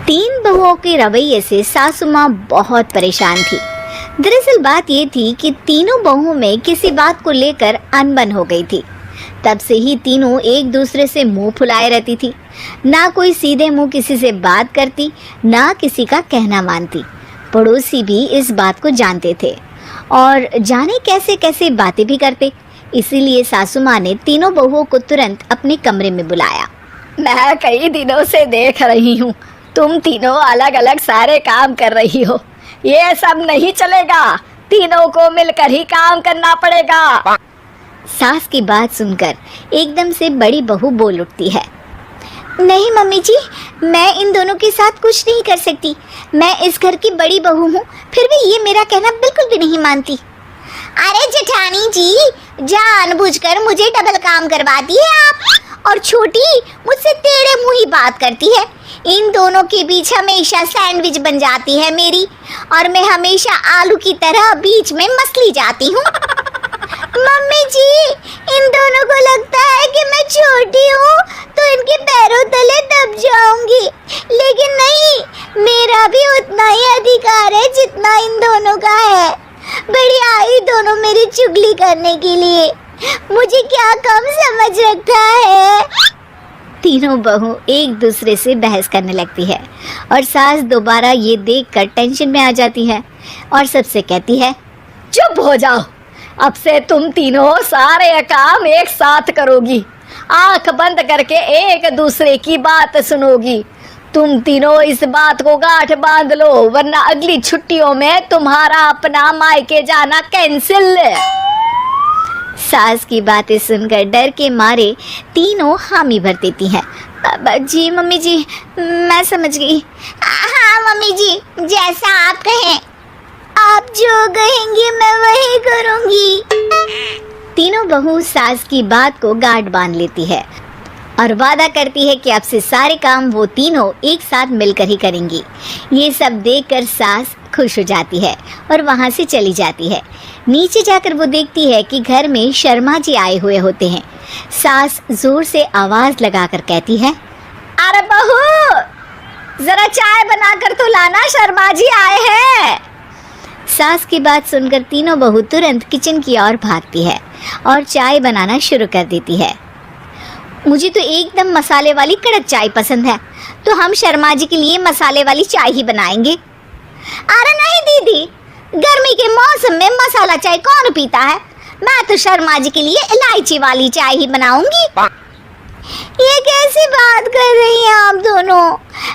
तीन बहुओं के रवैये से सासू माँ बहुत परेशान थी। दरअसल बात ये थी कि तीनों बहुओं में किसी बात को लेकर अनबन हो गई थी। तब से ही तीनों एक दूसरे से मुंह फुलाए रहती थी। ना कोई सीधे मुंह किसी से बात करती, ना किसी का कहना मानती। पड़ोसी भी इस बात को जानते थे और जाने कैसे कैसे बातें भी करते। इसीलिए सासू माँ ने तीनों बहुओं को तुरंत अपने कमरे में बुलाया। मैं कई दिनों से देख रही हूँ, तुम तीनों अलग अलग सारे काम कर रही हो। ये सब नहीं चलेगा, तीनों को मिलकर ही काम करना पड़ेगा। सास की बात सुनकर एकदम से बड़ी बहू बोल उठती है। नहीं मम्मी जी, मैं इन दोनों के साथ कुछ नहीं कर सकती। मैं इस घर की बड़ी बहू हूँ, फिर भी ये मेरा कहना बिल्कुल भी नहीं मानती। अरे जेठानी जी, जानबूझकर मुझे डबल काम करवाती है आप, और छोटी मुझसे टेढ़े मुंह ही बात करती है। इन दोनों के बीच हमेशा सैंडविच बन जाती है मेरी, और मैं हमेशा आलू की तरह बीच में मसली जाती हूँ। मम्मी जी, इन दोनों को लगता है कि मैं छोटी हूँ तो इनके पैरों तले दब जाऊंगी, लेकिन नहीं, मेरा भी उतना ही अधिकार है जितना इन दोनों का है। बड़ी आई दोनों मेरी चुगली करने के लिए, मुझे क्या कम समझ रखा है। तीनों बहू एक दूसरे से बहस करने लगती है और सास दोबारा ये देखकर टेंशन में आ जाती है और सबसे कहती है, चुप हो जाओ, अब से तुम तीनों सारे काम एक साथ करोगी, आंख बंद करके एक दूसरे की बात सुनोगी। तुम तीनों इस बात को गांठ बांध लो, वरना अगली छुट्टियों में तुम्हारा अपना मायके जाना कैंसिल। सास की बातें सुनकर डर के मारे तीनों हामी भर देती हैं। जी मम्मी जी, मैं समझ गई। हाँ मम्मी जी, जैसा आप कहें, आप जो कहेंगी मैं वही करूंगी। तीनों बहू सास की बात को गांठ बांध लेती है और वादा करती है कि अब से सारे काम वो तीनों एक साथ मिलकर ही करेंगी। ये सब देखकर सास खुश हो जाती है और वहाँ से चली जाती है। नीचे जाकर वो देखती है कि घर में शर्मा जी आए हुए होते हैं। सास जोर से आवाज लगाकर कहती है, अरे बहू, जरा चाय बनाकर तो लाना, शर्मा जी आए हैं। सास की बात सुनकर तीनों बहू तुरंत किचन की ओर भागती है और चाय बनाना शुरू कर देती है। मुझे तो एकदम मसाले वाली कड़क चाय पसंद है, तो हम शर्मा जी के लिए मसाले वाली चाय ही बनाएंगे। अरे नहीं दीदी, गर्मी के मौसम में मसाला चाय कौन पीता है? मैं तो शर्मा जी के लिए इलायची वाली चाय ही बनाऊंगी। ये कैसी बात कर रही हैं आप दोनों?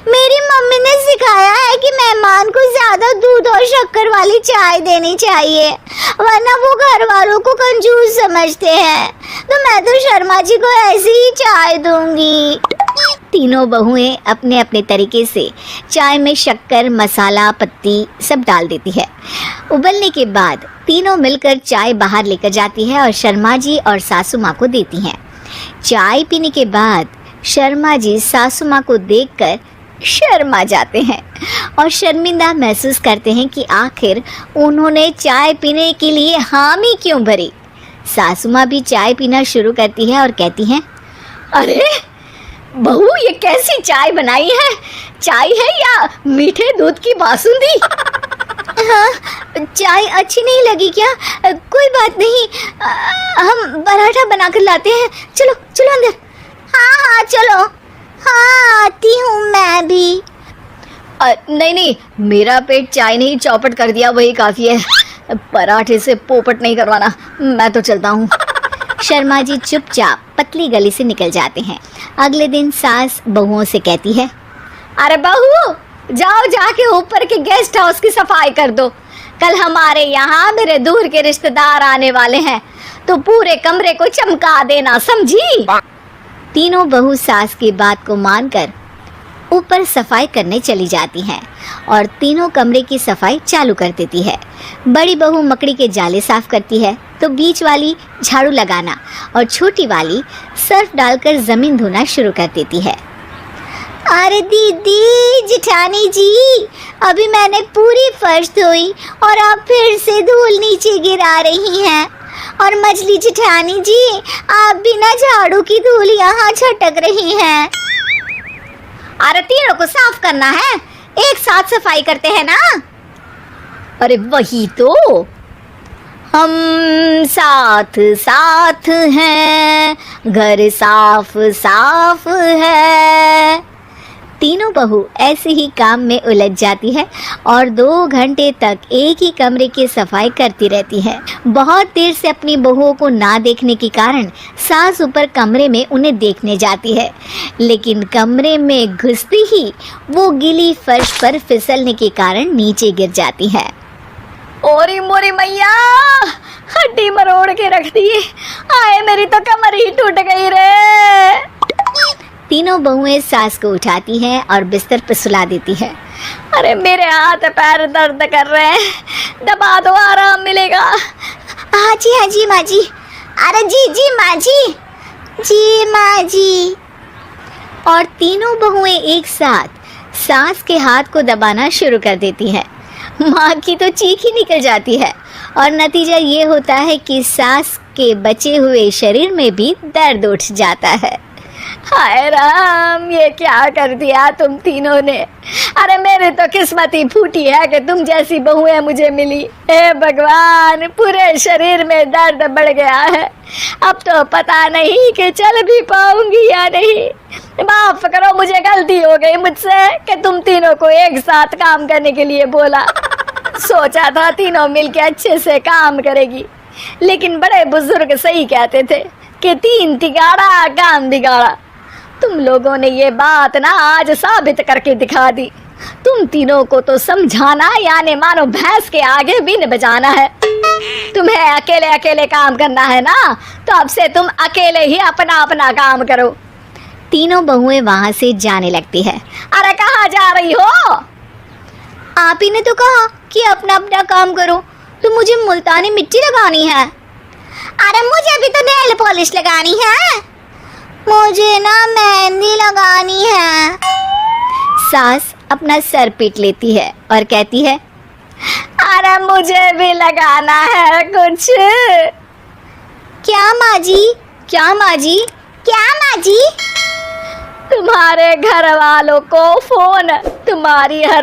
मेरी मम्मी ने सिखाया है कि मेहमान को ज्यादा दूध और शक्कर वाली चाय देनी चाहिए, वरना वो घर वालों को कंजूस समझते हैं। तो मैं तो शर्मा जी को ऐसी ही चाय दूंगी। तीनों बहुएं अपने अपने तरीके से चाय में शक्कर, मसाला, पत्ती सब डाल देती है। उबलने के बाद तीनों मिलकर चाय बाहर लेकर जाती है और शर्मा जी और सासू माँ को देती हैं। चाय पीने के बाद शर्मा जी सासू माँ को देखकर शर्मा जाते हैं और शर्मिंदा महसूस करते हैं कि आखिर उन्होंने चाय पीने के लिए हामी क्यों भरी। सासू माँ भी चाय पीना शुरू करती है और कहती हैं, अरे बहू, ये कैसी चाय बनाई है? चाय है या मीठे दूध की बासुंदी? हाँ, चाय अच्छी नहीं लगी क्या? कोई बात नहीं, हम पराठा बनाकर लाते हैं। चलो चलो अंदर। हाँ हाँ चलो। हाँ आती हूँ मैं भी। नहीं नहीं, मेरा पेट चाय ने ही चौपट कर दिया, वही काफ़ी है। पराठे से पोपट नहीं करवाना, मैं तो चलता हूँ। शर्मा जी चुपचाप पतली गली से निकल जाते हैं। अगले दिन सास बहुओं से कहती है, अरे बहू, जाओ जाके ऊपर के गेस्ट हाउस की सफाई कर दो। कल हमारे यहाँ मेरे दूर के रिश्तेदार आने वाले हैं, तो पूरे कमरे को चमका देना, समझी? तीनों बहू सास की बात को मानकर ऊपर सफाई करने चली जाती हैं और तीनों कमरे की सफाई चालू कर देती है। बड़ी बहू मकड़ी के जाले साफ करती है, तो बीच वाली झाड़ू लगाना और छोटी वाली सर्फ डालकर जमीन धोना शुरू कर देती है। अरे दीदी, जेठानी जी, अभी मैंने पूरी फर्श धोई और आप फिर से धूल नीचे गिरा रही हैं। और मछली जेठानी जी, आप बिना झाड़ू की धूल यहाँ छटक रही हैं। अरे तीनों को साफ करना है, एक साथ सफाई करते हैं ना। अरे वही तो, हम साथ साथ हैं, घर साफ साफ है। तीनों बहू ऐसे ही काम में उलझ जाती है और 2 घंटे तक एक ही कमरे की सफाई करती रहती है। बहुत देर से अपनी बहुओं को ना देखने के कारण सास ऊपर कमरे में उन्हें देखने जाती है, लेकिन कमरे में घुसती ही वो गीली फर्श पर फिसलने के कारण नीचे गिर जाती है। ओरी मोरी मैया, हड्डी मरोड़ के रख दी। आए मेरी तो कमर ही टूट गई रे। तीनों बहुएं सास को उठाती हैं और बिस्तर पर सुला देती है। अरे मेरे हाथ पैर दर्द कर रहे हैं, दबा दो आराम मिलेगा। हाँ जी माँ जी। अरे जी माँ जी माँ जी। और तीनों बहुएं एक साथ सास के हाथ को दबाना शुरू कर देती हैं। माँ की तो चीख ही निकल जाती है और नतीजा ये होता है कि सास के बचे हुए शरीर में भी दर्द उठ जाता है। हाय राम, ये क्या कर दिया तुम तीनों ने। अरे मेरी तो किस्मत ही फूटी है कि तुम जैसी बहुएं मुझे मिली। हे भगवान, पूरे शरीर में दर्द बढ़ गया है। अब तो पता नहीं कि चल भी पाऊंगी या नहीं। माफ करो, मुझे गलती हो गई मुझसे कि तुम तीनों को एक साथ काम करने के लिए बोला। सोचा था तीनों मिलके अच्छे से काम करेगी, लेकिन बड़े बुजुर्ग सही कहते थे कि 3 तिगाड़ा काम बिगाड़ा। तुम लोगों ने ये बात ना आज साबित करके दिखा दी। तुम तीनों को तो समझाना यानी मानो भैंस के आगे बीन बजाना है। तुम्हें अकेले अकेले काम करना है ना, तो अब से तुम अकेले ही अपना अपना काम करो। तीनों बहुएं वहां से जाने लगती है। अरे कहाँ जा रही हो? आप ही ने तो कहा कि अपना अपना काम करो, तो मुझे मुल्तानी मिट्टी लगानी है। अरे मुझे भी तो नेल पॉलिश लगानी है। मुझे ना मेहंदी लगानी है। सास अपना सर पीट लेती है और कहती है, अरे मुझे भी लगाना है कुछ। क्या माँ जी? क्या माँ जी? क्या माँ जी? तुम्हारे घर वालों को फोन, तुम्हारी हर